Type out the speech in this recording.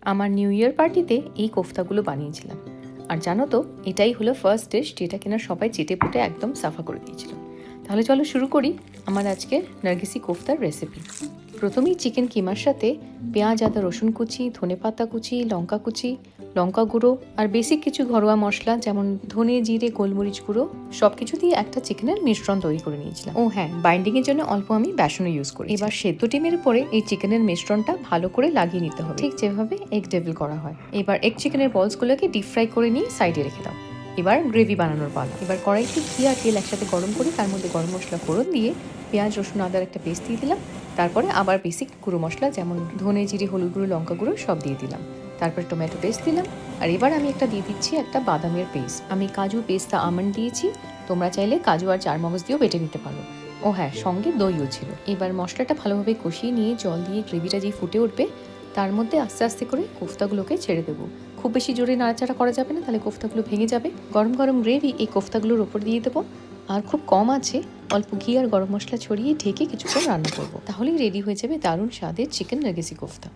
আমার new year পার্টিতে এই কোফতাগুলো বানিয়েছিলাম। আর জানো তো, এটাই হলো ফার্স্ট ডিশ যেটা কিনা সবাই চেটেপুটে একদম সাফা করে দিয়েছিল। তাহলে চলো শুরু করি আমার আজকে নার্গিসি কোফতার রেসিপি। প্রথমেই চিকেন কিমার সাথে পেঁয়াজ, আদা, রসুন কুচি, ধনেপাতা কুচি, লঙ্কা কুচি, লঙ্কা গুঁড়ো আর বেসিক কিছু ঘরোয়া মশলা যেমন ধনে, জিরে, গোলমরিচ গুঁড়ো সব কিছু দিয়ে একটা চিকেনের মিশ্রণ তৈরি করে নিয়েছিলাম। ও হ্যাঁ, বাইন্ডিংয়ের জন্য অল্প আমি বেসনও ইউজ করি। এবার সেদ্ধ ডিমের উপরে এই চিকেনের মিশ্রণটা ভালো করে লাগিয়ে নিতে হবে, ঠিক যেভাবে এগ ডেভিল করা হয়। এবার এগ চিকেনের বলসগুলোকে ডিপ ফ্রাই করে নিয়ে সাইডে রেখে দাও। এবার গ্রেভি বানানোর পালা। এবার কড়াইতে ঘি আর তেল একসাথে গরম করে তার মধ্যে গরম মশলা ফোড়ন দিয়ে পেঁয়াজ, রসুন, আদার একটা পেস্ট দিয়ে দিলাম। তারপরে আবার বেসিক গুঁড়ো মশলা যেমন ধনে, জিরে, হলুদ গুঁড়ো, লঙ্কা গুঁড়ো সব দিয়ে দিলাম। তারপরে টমেটো পেস্ট দিলাম। আর এবার আমি একটা দিয়ে দিচ্ছি একটা বাদামের পেস্ট। আমি কাজু, পেস্তা, আমন্ড দিয়েছি। তোমরা চাইলে কাজু আর চারমগজ দিয়েও বেটে নিতে পারো। ও হ্যাঁ, সঙ্গে দইও ছিল। এবার মশলাটা ভালোভাবে কষিয়ে নিয়ে জল দিয়ে গ্রেভিটা যেই ফুটে উঠবে তার মধ্যে আস্তে আস্তে করে কোফতাগুলোকে ছেড়ে দেবো। খুব বেশি জোরে নাড়াচাড়া করা যাবে না, তাহলে কোফতাগুলো ভেঙে যাবে। গরম গরম গ্রেভি এই কোফতাগুলোর ওপর দিয়ে দেবো। আর খুব কম আছে অল্প ঘি আর গরম মশলা ছড়িয়ে ঢেকে কিছুক্ষণ রান্না করবো। তাহলেই রেডি হয়ে যাবে দারুণ স্বাদের চিকেন নার্গিসি কোফতা।